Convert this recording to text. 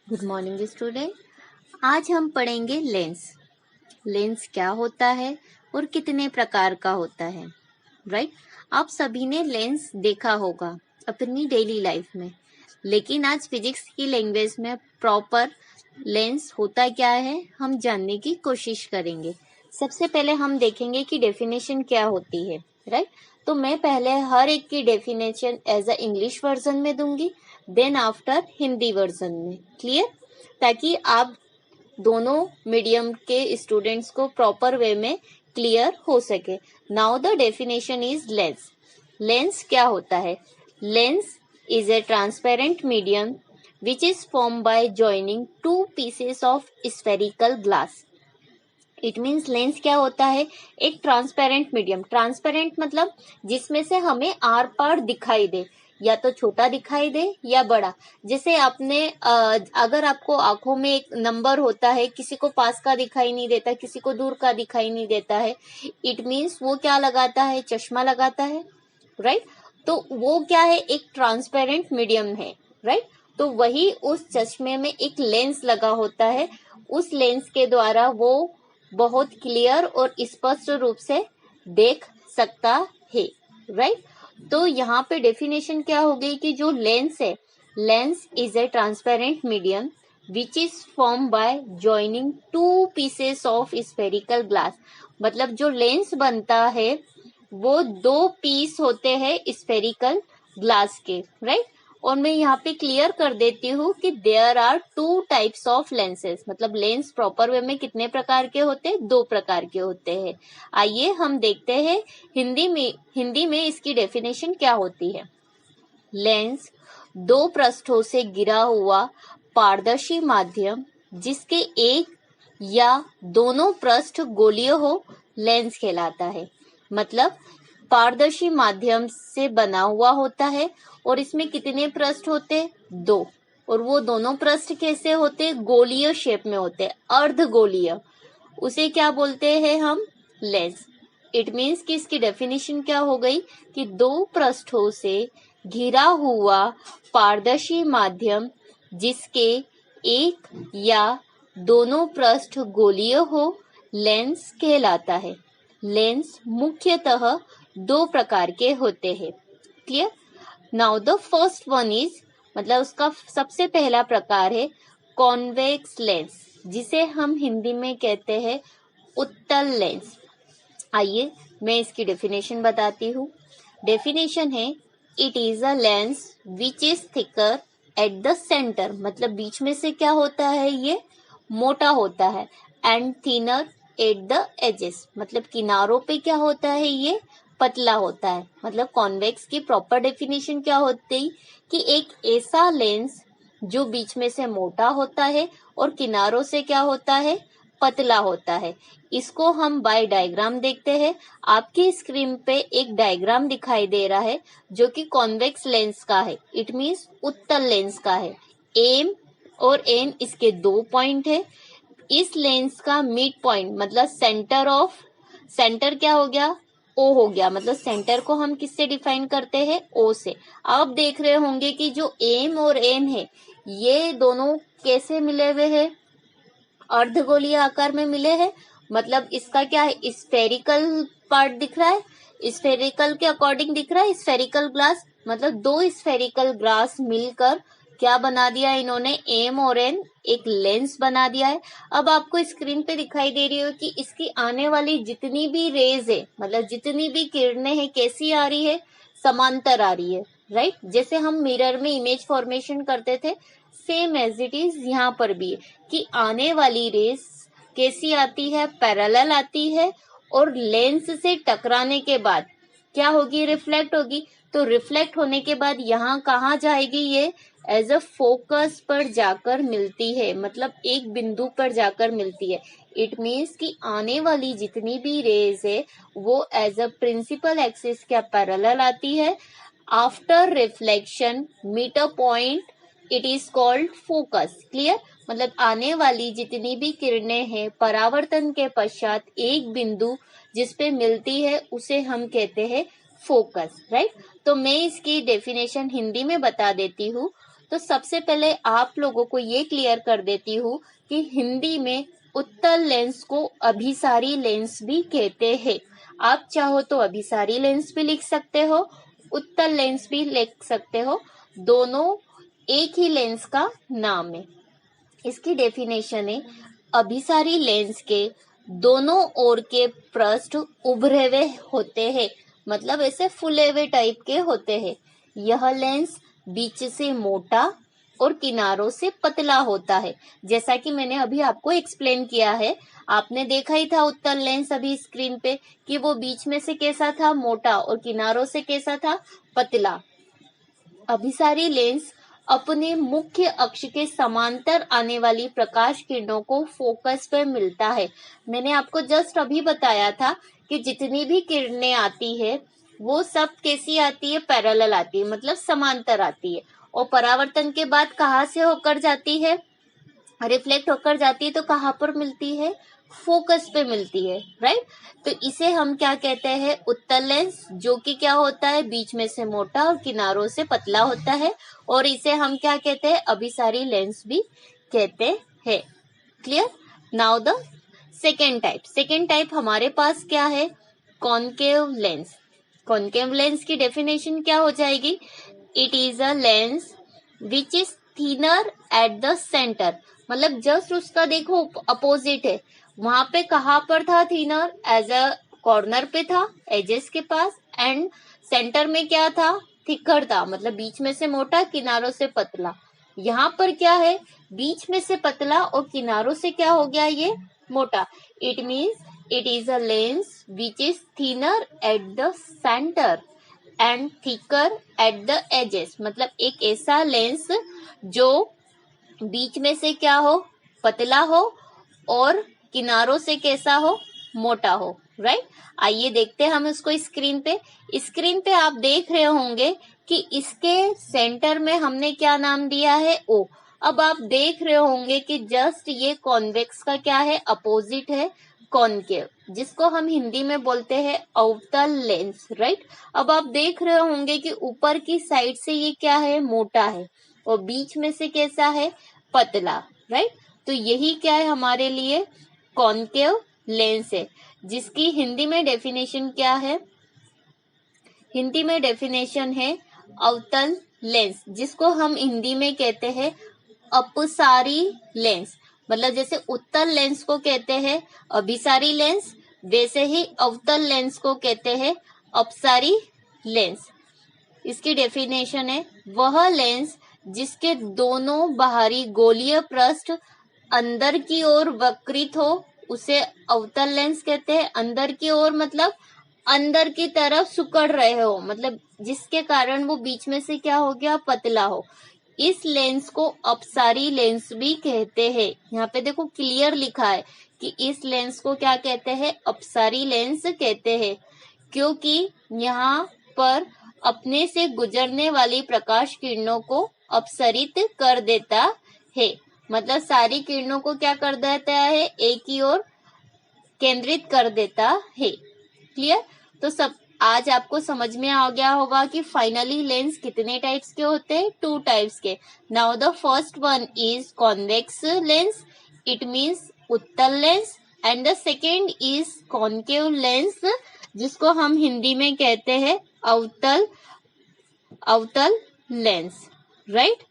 Good morning student. आज हम पढ़ेंगे लेंस। लेंस क्या होता है और कितने प्रकार का होता है, राइट? आप सभी ने लेंस देखा होगा अपनी डेली लाइफ में, लेकिन आज फिजिक्स की लैंग्वेज में प्रॉपर लेंस होता क्या है हम जानने की कोशिश करेंगे। सबसे पहले हम देखेंगे कि डेफिनेशन क्या होती है, राइट? तो मैं पहले हर एक की definition as a English version में दूंगी, देन आफ्टर हिंदी वर्जन में। क्लियर? ताकि आप दोनों मीडियम के स्टूडेंट्स को प्रॉपर वे में क्लियर हो सके। Now the definition is lens. Lens क्या होता है? Lens is a transparent medium which is form by joining two pieces of spherical glass. It means lens क्या होता है? एक ट्रांसपेरेंट मीडियम। ट्रांसपेरेंट मतलब जिसमें से हमें आर पार दिखाई दे, या तो छोटा दिखाई दे या बड़ा। जैसे आपने अगर आपको आंखों में एक नंबर होता है, किसी को पास का दिखाई नहीं देता, किसी को दूर का दिखाई नहीं देता है, इट मीन्स वो क्या लगाता है? चश्मा लगाता है, राइट? तो वो क्या है? एक ट्रांसपेरेंट मीडियम है, राइट? तो वही उस चश्मे में एक लेंस लगा होता है। उस लेंस के द्वारा वो बहुत क्लियर और स्पष्ट रूप से देख सकता है, राइट? तो यहाँ पे डेफिनेशन क्या हो गई कि जो लेंस है, lens is a transparent medium which is form by joining two pieces of spherical glass. मतलब जो लेंस बनता है वो दो पीस होते हैं स्फेरिकल ग्लास के, राइट? और मैं यहाँ पे क्लियर कर देती हूँ कि there are two types of lenses. मतलब लेंस प्रॉपर वे में कितने प्रकार के होते हैं? दो प्रकार के होते हैं। आइए हम देखते हैं हिंदी में इसकी डेफिनेशन क्या होती है। लेंस दो पृष्ठों से घिरा हुआ पारदर्शी माध्यम जिसके एक या दोनों पृष्ठ गोलीय हो, लेंस कहलाता है। मतलब पारदर्शी माध्यम से बना हुआ होता है और इसमें कितने पृष्ठ होते? दो। और वो दोनों पृष्ठ कैसे होते? गोलीय शेप में होते, अर्धगोलीय। उसे क्या बोलते हैं हम? लेंस। इट मीन्स कि इसकी डेफिनेशन क्या हो गई कि दो पृष्ठों से घिरा हुआ पारदर्शी माध्यम जिसके एक या दोनों पृष्ठ गोलीय हो, लेंस कहलाता है। लेंस मुख्यतः दो प्रकार के होते हैं। Clear? Now the first one is, मतलब उसका सबसे पहला प्रकार है कॉन्वेक्स लेंस, जिसे हम हिंदी में कहते हैं उत्तल लेंस। आइए मैं इसकी डेफिनेशन बताती हूँ। डेफिनेशन है, it is a lens which is thicker at the centre. मतलब बीच में से क्या होता है? ये मोटा होता है। And thinner at the edges, मतलब किनारों पे क्या होता है? ये पतला होता है। मतलब कॉन्वेक्स की प्रॉपर डेफिनेशन क्या होती कि एक ऐसा लेंस जो बीच में से मोटा होता है और किनारों से क्या होता है? पतला होता है। इसको हम बाय डायग्राम देखते हैं। आपकी स्क्रीन पे एक डायग्राम दिखाई दे रहा है जो कि कॉन्वेक्स लेंस का है। इट मीन्स उत्तल लेंस का है। एम और एन इसके दो पॉइंट है। इस लेंस का मिड पॉइंट मतलब सेंटर क्या हो गया? ओ हो गया। मतलब सेंटर को हम किससे डिफाइन करते हैं? ओ से। आप देख रहे होंगे कि जो एम और एन है ये दोनों कैसे मिले हुए हैं? अर्धगोलीय आकार में मिले हैं। मतलब इसका क्या है? स्फेरिकल पार्ट दिख रहा है, स्फेरिकल के अकॉर्डिंग दिख रहा है स्फेरिकल ग्लास। मतलब दो स्फेरिकल ग्लास मिलकर क्या बना दिया इन्होंने? एम और एन एक लेंस बना दिया है। अब आपको स्क्रीन पे दिखाई दे रही हो कि इसकी आने वाली जितनी भी रेज है, मतलब जितनी भी किरणें हैं, कैसी आ रही है? समांतर आ रही है, राइट? जैसे हम मिरर में इमेज फॉर्मेशन करते थे, सेम एज इट इज यहाँ पर भी है कि आने वाली रेस कैसी आती है? पैरेलल आती है और लेंस से टकराने के बाद क्या होगी? रिफ्लेक्ट होगी। तो रिफ्लेक्ट होने के बाद यहाँ कहाँ जाएगी? ये एज अ फोकस पर जाकर मिलती है। मतलब एक बिंदु पर जाकर मिलती है। इट मीन्स कि आने वाली जितनी भी रेज है वो एज अ प्रिंसिपल एक्सिस क्या पैरेलल आती है। After reflection meet a point, it is called focus. Clear? मतलब आने वाली जितनी भी किरणें हैं परावर्तन के पश्चात एक बिंदु जिस पे मिलती है उसे हम कहते हैं फोकस, राइट? तो मैं इसकी डेफिनेशन हिंदी में बता देती हूँ। तो सबसे पहले आप लोगों को ये क्लियर कर देती हूँ कि हिंदी में उत्तल लेंस को अभिसारी लेंस भी कहते हैं। आप चाहो तो अभिसारी लेंस भी लिख सकते हो, उत्तल लेंस भी लिख सकते हो, दोनों एक ही लेंस का नाम है। इसकी डेफिनेशन है, अभिसारी लेंस के दोनों ओर के पृष्ठ उभरे हुए होते हैं, मतलब ऐसे फुले हुए टाइप के होते हैं। यह लेंस बीच से मोटा और किनारों से पतला होता है। जैसा कि मैंने अभी आपको एक्सप्लेन किया है, आपने देखा ही था उत्तल लेंस अभी स्क्रीन पे कि वो बीच में से कैसा था, मोटा, और किनारों से कैसा था, पतला। अभिसारी लेंस अपने मुख्य अक्ष के समांतर आने वाली प्रकाश किरणों को फोकस पर मिलता है। मैंने आपको जस्ट अभी बताया था कि जितनी भी किरणें आती है वो सब कैसी आती है, पैरेलल आती है, मतलब समांतर आती है। और परावर्तन के बाद कहाँ से होकर जाती है, रिफ्लेक्ट होकर जाती है, तो कहाँ पर मिलती है, फोकस पे मिलती है, राइट। तो इसे हम क्या कहते हैं, उत्तल लेंस, जो कि क्या होता है, बीच में से मोटा और किनारों से पतला होता है। और इसे हम क्या कहते हैं, अभिसारी लेंस भी कहते हैं। Clear. Now the second type हमारे पास क्या है, कॉनकेव लेंस। कॉनकेव लेंस की डेफिनेशन क्या हो जाएगी, it is a lens which is thinner at the centre, मतलब जस्ट उसका देखो अपोजिट है। वहां पे कहाँ पर था थिनर, एज अ कॉर्नर पे था, एजेस के पास, एंड सेंटर में क्या था, थिकर था, मतलब बीच में से मोटा, किनारों से पतला। यहाँ पर क्या है, बीच में से पतला और किनारों से क्या हो गया, ये मोटा। It means it is a lens which is thinner at the centre and thicker at the edges, मतलब एक ऐसा लेंस जो बीच में से क्या हो, पतला हो, और किनारों से कैसा हो, मोटा हो, राइट। आइए देखते हैं हम इसको स्क्रीन पे आप देख रहे होंगे कि इसके सेंटर में हमने क्या नाम दिया है, ओ। अब आप देख रहे होंगे कि जस्ट ये कॉन्वेक्स का क्या है, अपोजिट है कॉनकेव, जिसको हम हिंदी में बोलते हैं अवतल लेंस, राइट। अब आप देख रहे होंगे कि ऊपर की साइड से ये क्या है, मोटा है, और बीच में से कैसा है, पतला, राइट। तो यही क्या है हमारे लिए, कॉनकेव लेंस है, जिसकी हिंदी में डेफिनेशन क्या है, हिंदी में डेफिनेशन है अवतल लेंस, जिसको हम हिंदी में कहते हैं अपसारी लेंस। मतलब जैसे उत्तल लेंस को कहते हैं अभिसारी लेंस, वैसे ही अवतल लेंस को कहते हैं अपसारी लेंस। इसकी डेफिनेशन है, वह लेंस जिसके दोनों बाहरी गोलीय पृष्ठ अंदर की ओर वक्रित हो उसे अवतल लेंस कहते हैं। अंदर की ओर मतलब अंदर की तरफ सिकुड़ रहे हो, मतलब जिसके कारण वो बीच में से क्या हो गया, पतला हो। इस लेंस को अपसारी लेंस भी कहते हैं। यहाँ पे देखो क्लियर लिखा है कि इस लेंस को क्या कहते हैं, अपसारी लेंस कहते हैं, क्योंकि यहाँ पर अपने से गुजरने वाली प्रकाश किरणों को अपसरित कर देता है, मतलब सारी किरणों को क्या कर देता है, एक ही ओर केंद्रित कर देता है। क्लियर। तो सब आज आपको समझ में आ गया होगा कि फाइनली लेंस कितने टाइप्स के होते हैं, 2 टाइप्स के। Now the first one is convex lens, it means उत्तल lens, and the second is concave lens, जिसको हम हिंदी में कहते हैं अवतल लेंस, राइट।